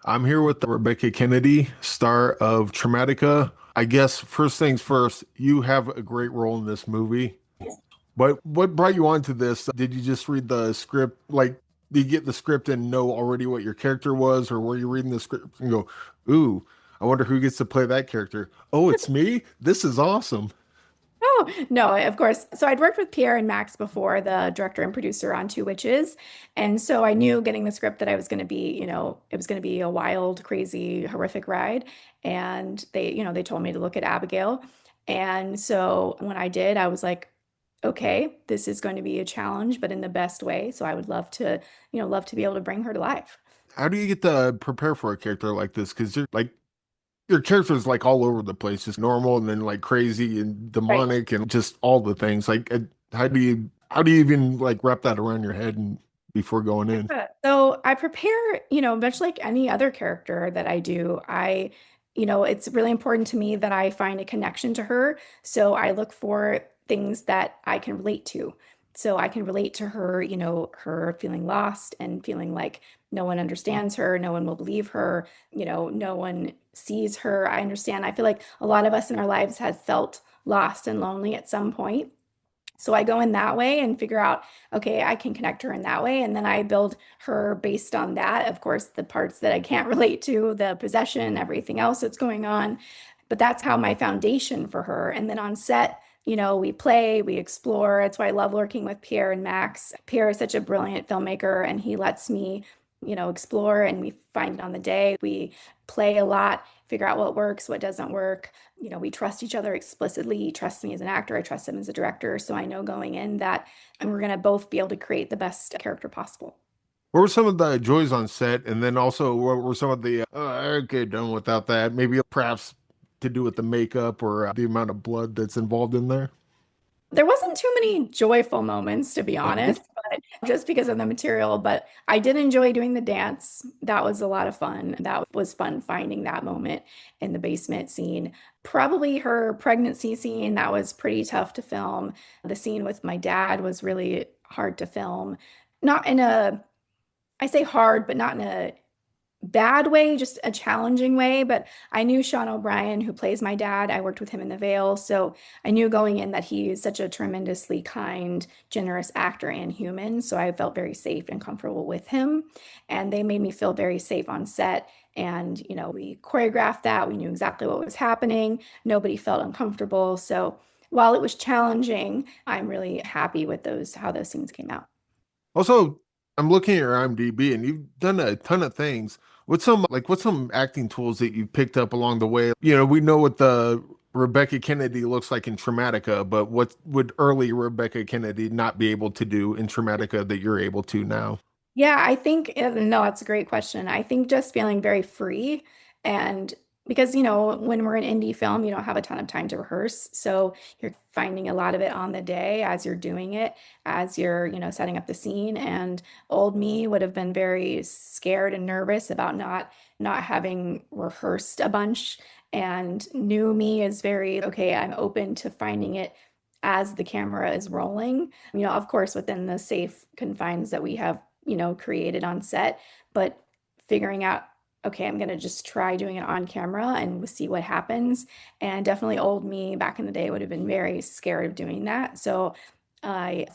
I'm here with Rebekah Kennedy, star of Traumatika. I guess first things first, you have a great role in this movie. But what brought you onto this? Did you just read the script? Like, did you get the script and know already what your character was, or were you reading the script and go, "Ooh, I wonder who gets to play that character"? Oh, it's me. This is awesome. Oh, no, of course. So I'd worked with Pierre and Max before, the director and producer on Two Witches. And so I knew getting the script that I was going to be, it was going to be a wild, crazy, horrific ride. And they told me to look at Abigail. And so when I did, I was like, okay, this is going to be a challenge, but in the best way. So I would love to be able to bring her to life. How do you get to prepare for a character like this? Because you're like your character's like all over the place, just normal and then like crazy and Right. demonic and just all the things. Like, how do you even like wrap that around your head and before going in? Yeah. So I prepare, much like any other character that I do. It's really important to me that I find a connection to her. So I look for things that I can relate to. So I can relate to her, her feeling lost and feeling like no one understands her, no one will believe her, no one sees her. I understand. I feel like a lot of us in our lives have felt lost and lonely at some point. So I go in that way and figure out, okay, I can connect her in that way. And then I build her based on that. Of course, the parts that I can't relate to, the possession, everything else that's going on. But that's how my foundation for her. And then on set, we play, we explore. That's why I love working with Pierre and Max. Pierre is such a brilliant filmmaker, and he lets me, explore and we find it on the day. We play a lot, figure out what works, what doesn't work. We trust each other explicitly. He trusts me as an actor. I trust him as a director. So I know going in that and we're going to both be able to create the best character possible. What were some of the joys on set? And then also, what were some of the, I could done without that? Maybe perhaps to do with the makeup or the amount of blood that's involved in there? There wasn't too many joyful moments, to be honest, but just because of the material. But I did enjoy doing the dance. That was a lot of fun. That was fun finding that moment in the basement scene. Probably her pregnancy scene, that was pretty tough to film. The scene with my dad was really hard to film. Not in a, I say hard, but not in a bad way, just a challenging way. But I knew Sean O'Brien, who plays my dad. I worked with him in The Veil. So I knew going in that he is such a tremendously kind, generous actor and human. So I felt very safe and comfortable with him. And they made me feel very safe on set. And, we choreographed that. We knew exactly what was happening. Nobody felt uncomfortable. So while it was challenging, I'm really happy with how those scenes came out. Also, I'm looking at your IMDb and you've done a ton of things. What's some acting tools that you picked up along the way? We know what the Rebekah Kennedy looks like in Traumatica, but what would early Rebekah Kennedy not be able to do in Traumatica that you're able to now? Yeah, I think, no, that's a great question. I think just feeling very free and because, when we're in indie film, you don't have a ton of time to rehearse. So you're finding a lot of it on the day as you're doing it, as you're, setting up the scene. And old me would have been very scared and nervous about not having rehearsed a bunch. And new me is very, okay, I'm open to finding it as the camera is rolling, of course, within the safe confines that we have created on set, but figuring out, okay, I'm going to just try doing it on camera and we'll see what happens. And definitely old me back in the day would have been very scared of doing that. So I've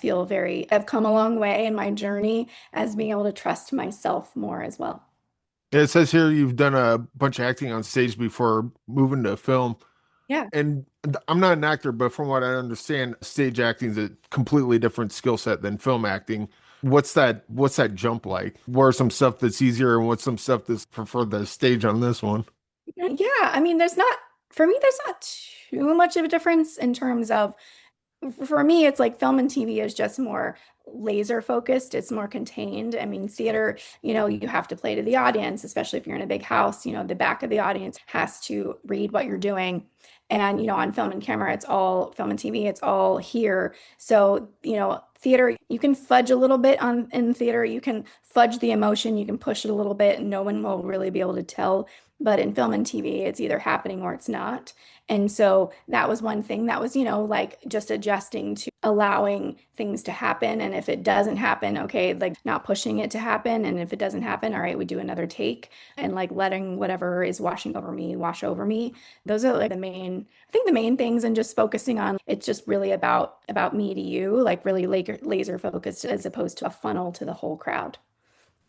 come a long way in my journey as being able to trust myself more as well. It says here you've done a bunch of acting on stage before moving to film. Yeah. And I'm not an actor, but from what I understand, stage acting is a completely different skill set than film acting. What's that jump like? What are some stuff that's easier and what's some stuff that's for the stage on this one? Yeah. I mean, for me, there's not too much of a difference in terms of for me, it's like film and TV is just more laser focused. It's more contained. I mean, theater, you have to play to the audience, especially if you're in a big house, the back of the audience has to read what you're doing. And, on film and camera, it's all film and TV, it's all here. So, theater, you can fudge a little bit on in theater, you can fudge the emotion, you can push it a little bit, and no one will really be able to tell. But in film and TV, it's either happening or it's not. And so that was one thing that was, like just adjusting to allowing things to happen. And if it doesn't happen, okay, like not pushing it to happen. And if it doesn't happen, all right, we do another take and like letting whatever is washing over me wash over me. Those are like I think the main things, and just focusing on it's just really about me to you, like really laser focused as opposed to a funnel to the whole crowd.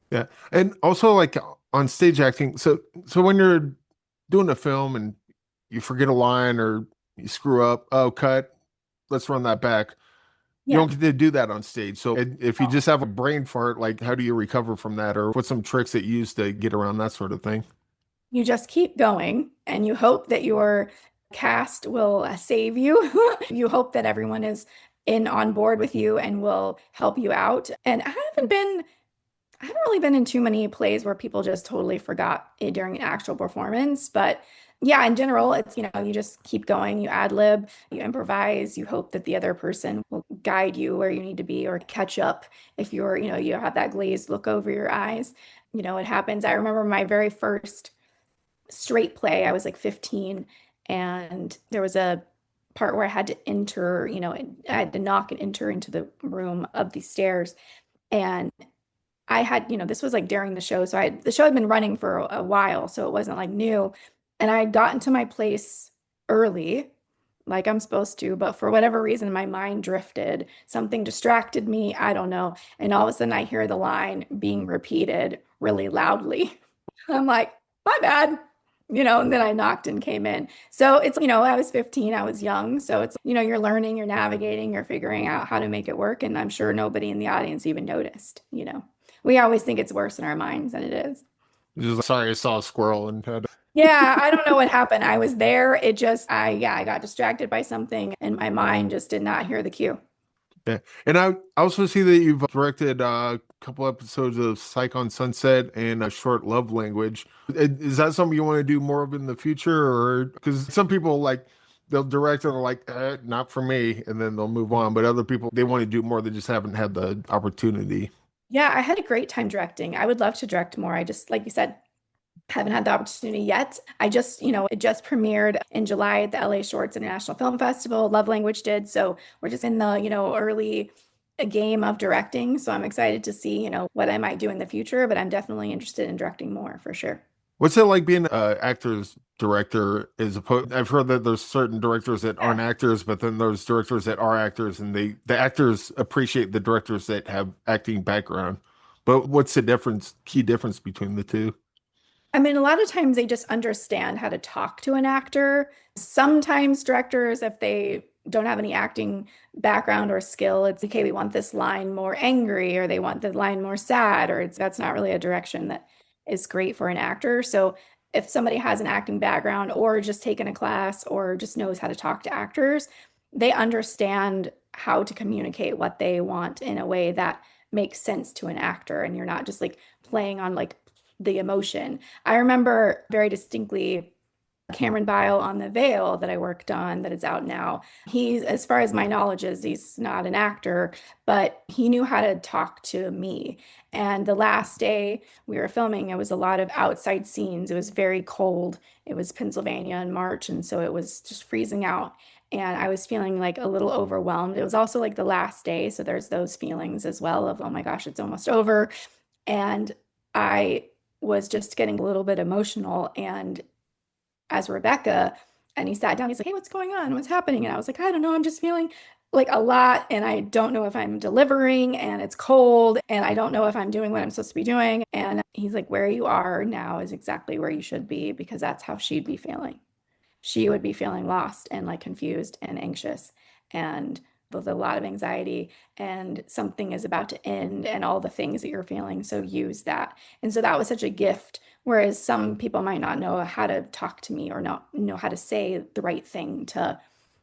Yeah. And also like on stage acting, so when you're doing a film and you forget a line or you screw up, oh cut, let's run that back. You Yeah. don't get to do that on stage. So if you just have a brain fart, like how do you recover from that? Or what's some tricks that you use to get around that sort of thing? You just keep going and you hope that your cast will save you. You hope that everyone is in on board with you and will help you out. And I haven't really been in too many plays where people just totally forgot it during an actual performance. But yeah, in general, it's, you just keep going, you ad lib, you improvise, you hope that the other person will guide you where you need to be or catch up if you have that glazed look over your eyes. It happens. I remember my very first straight play, I was like 15, and there was a part where I had to enter, I had to knock and enter into the room of these stairs. And I had, this was like during the show. So the show had been running for a while, so it wasn't like new. And I got into my place early, like I'm supposed to, but for whatever reason, my mind drifted. Something distracted me. I don't know. And all of a sudden, I hear the line being repeated really loudly. I'm like, my bad. And then I knocked and came in. So it's, I was 15, I was young. So it's, you're learning, you're navigating, you're figuring out how to make it work. And I'm sure nobody in the audience even noticed. We always think it's worse in our minds than it is. Just like, sorry, I saw a squirrel and had. Yeah, I don't know what happened. I was there. I got distracted by something and my mind just did not hear the cue. Yeah. And I also see that you've directed a couple episodes of Psych on Sunset and a short love language. Is that something you want to do more of in the future? Or because some people like they'll direct and they're like, not for me, and then they'll move on. But other people, they want to do more, they just haven't had the opportunity. Yeah, I had a great time directing. I would love to direct more. I just, like you said, haven't had the opportunity yet. It just premiered in July at the LA Shorts International Film Festival. Love Language did. So we're just in the, early game of directing. So I'm excited to see, what I might do in the future, but I'm definitely interested in directing more for sure. What's it like being an actor's director as opposed? I've heard that there's certain directors that Yeah. aren't actors, but then there's directors that are actors, and the actors appreciate the directors that have acting background. But what's the key difference between the two? I mean, a lot of times they just understand how to talk to an actor. Sometimes directors, if they don't have any acting background or skill, it's okay, we want this line more angry, or they want the line more sad, or that's not really a direction that is great for an actor. So if somebody has an acting background or just taken a class or just knows how to talk to actors, they understand how to communicate what they want in a way that makes sense to an actor. And you're not just like playing on like the emotion. I remember very distinctly Cameron Bile on The Veil that I worked on that is out now. As far as my knowledge is, he's not an actor, but he knew how to talk to me. And the last day we were filming, it was a lot of outside scenes. It was very cold. It was Pennsylvania in March, and so it was just freezing out. And I was feeling like a little overwhelmed. It was also like the last day, so there's those feelings as well of, oh my gosh, it's almost over. And I was just getting a little bit emotional. And as Rebekah, and he sat down, he's like, hey, what's going on? What's happening? And I was like, I don't know. I'm just feeling like a lot. And I don't know if I'm delivering, and it's cold, and I don't know if I'm doing what I'm supposed to be doing. And he's like, where you are now is exactly where you should be, because that's how she'd be feeling. She would be feeling lost and like confused and anxious and with a lot of anxiety, and something is about to end and all the things that you're feeling. So use that. And so that was such a gift. Whereas some people might not know how to talk to me or not know how to say the right thing to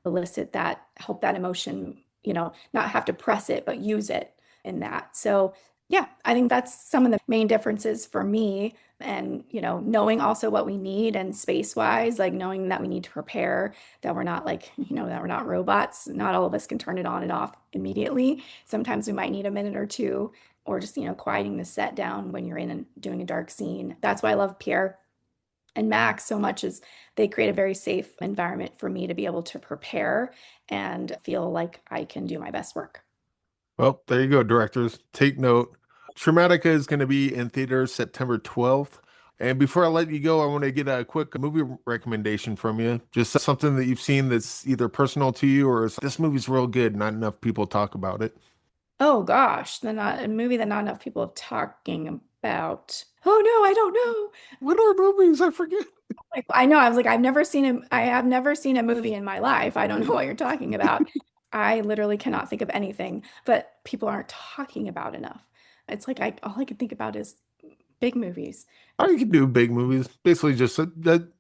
elicit that, help that emotion, not have to press it, but use it in that. So Yeah, I think that's some of the main differences for me. And, knowing also what we need and space wise, like knowing that we need to prepare, that we're not like, that we're not robots. Not all of us can turn it on and off immediately. Sometimes we might need a minute or two, or just, quieting the set down when you're in and doing a dark scene. That's why I love Pierre and Max so much, is they create a very safe environment for me to be able to prepare and feel like I can do my best work. Well, there you go, directors. Take note. Traumatica is going to be in theaters September 12th. And before I let you go, I want to get a quick movie recommendation from you. Just something that you've seen that's either personal to you or this movie's real good, not enough people talk about it. Oh gosh, a movie that not enough people are talking about. Oh no, I don't know. What are movies? I forget. Like, I know, I was like, I have never seen a movie in my life. I don't know what you're talking about. I literally cannot think of anything, but people aren't talking about enough. It's like all I can think about is big movies. Or you can do big movies. Basically, just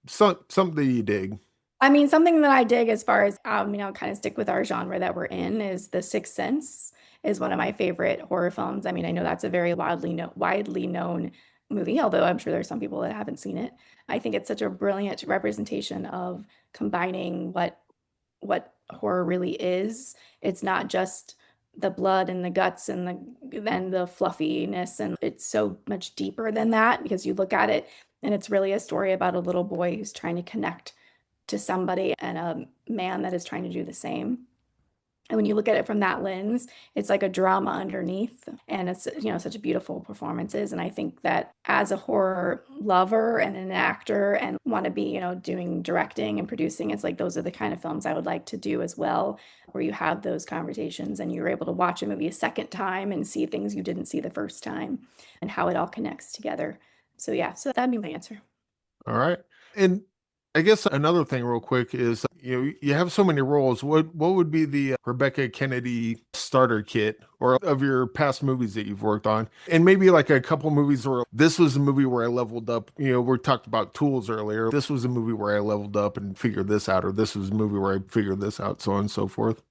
something you dig. I mean, something that I dig as far as, kind of stick with our genre that we're in, is The Sixth Sense is one of my favorite horror films. I mean, I know that's a very widely known movie, although I'm sure there's some people that haven't seen it. I think it's such a brilliant representation of combining what horror really is. It's not just the blood and the guts and the fluffiness, and it's so much deeper than that, because you look at it and it's really a story about a little boy who's trying to connect to somebody, and a man that is trying to do the same. And when you look at it from that lens, it's like a drama underneath, and it's, such a beautiful performances. And I think that as a horror lover and an actor and want to be, doing directing and producing, it's like those are the kind of films I would like to do as well, where you have those conversations and you're able to watch a movie a second time and see things you didn't see the first time and how it all connects together. So yeah, so that'd be my answer. All right. And I guess another thing real quick is you have so many roles. What would be the Rebekah Kennedy starter kit or of your past movies that you've worked on? And maybe like a couple movies where this was a movie where I leveled up. We talked about tools earlier. This was a movie where I leveled up and figured this out, or this was a movie where I figured this out, so on and so forth.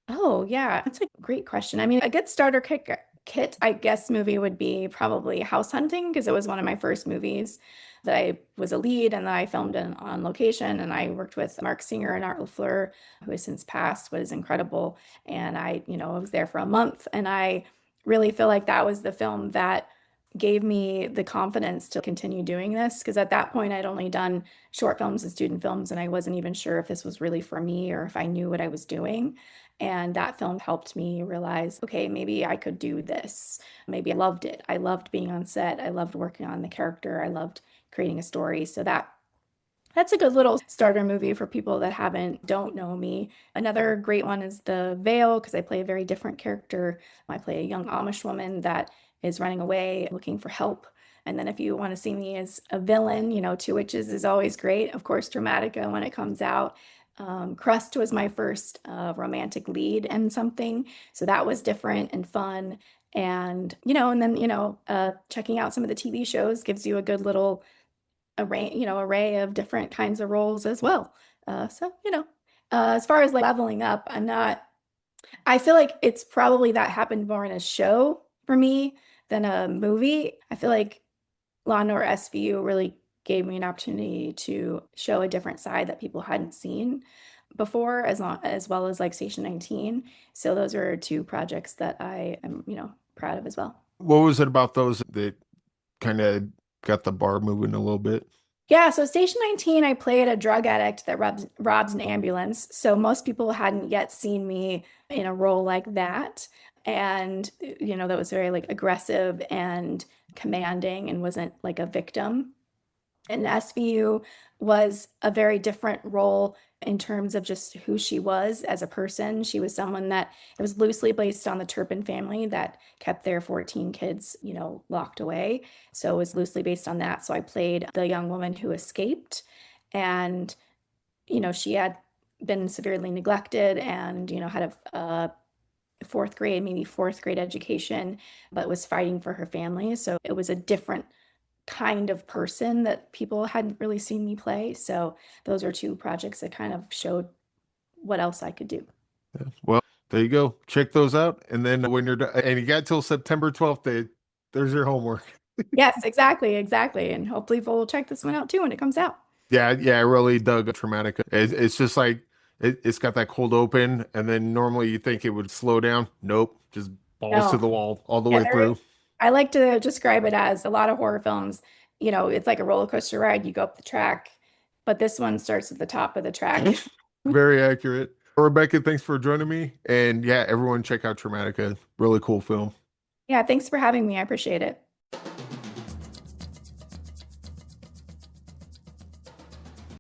Oh, yeah, that's a great question. I mean, a good starter kit, I guess, movie would be probably House Hunting, because it was one of my first movies that I was a lead and that I filmed on location. And I worked with Mark Singer and Art LaFleur, who has since passed, but is incredible. And I was there for a month, and I really feel like that was the film that gave me the confidence to continue doing this, because at that point I'd only done short films and student films, and I wasn't even sure if this was really for me or if I knew what I was doing. And that film helped me realize, okay, maybe I could do this. Maybe I loved it. I loved being on set. I loved working on the character. I loved creating a story. So that's a good little starter movie for people that don't know me. Another great one is The Veil, because I play a very different character. I play a young Amish woman that is running away looking for help. And then if you want to see me as a villain, Two Witches is always great. Of course, Traumatica when it comes out. Crust was my first romantic lead in something. So that was different and fun. And, and then, checking out some of the TV shows gives you a good little array of different kinds of roles as well. As far as like leveling up, I feel like it's probably that happened more in a show for me than a movie. I feel like Law and Order SVU really gave me an opportunity to show a different side that people hadn't seen before, as well as like Station 19. So those are two projects that I am, proud of as well. What was it about those that kind of got the bar moving a little bit? Yeah, so Station 19, I played a drug addict that robs an ambulance. So most people hadn't yet seen me in a role like that. And, that was very like aggressive and commanding and wasn't like a victim. And SVU was a very different role in terms of just who she was as a person. She was someone that it was loosely based on the Turpin family that kept their 14 kids, locked away. So it was loosely based on that. So I played the young woman who escaped, and, she had been severely neglected and, had a maybe fourth grade education, but was fighting for her family. So it was a different kind of person that people hadn't really seen me play. So those are two projects that kind of showed what else I could do. Yeah. Well, there you go. Check those out. And then when you're done, and you got till September 12th There's your homework. Yes, exactly, exactly. And hopefully we'll check this one out too when it comes out. Yeah, I really dug Traumatica. It's just like it's got that cold open, and then normally you think it would slow down. Nope, just balls to No. the wall all the Yeah, way through. I like to describe it as a lot of horror films, it's like a roller coaster ride. You go up the track, but this one starts at the top of the track. Very accurate. Rebekah, thanks for joining me. And yeah, everyone check out Traumatica. Really cool film. Yeah, thanks for having me. I appreciate it.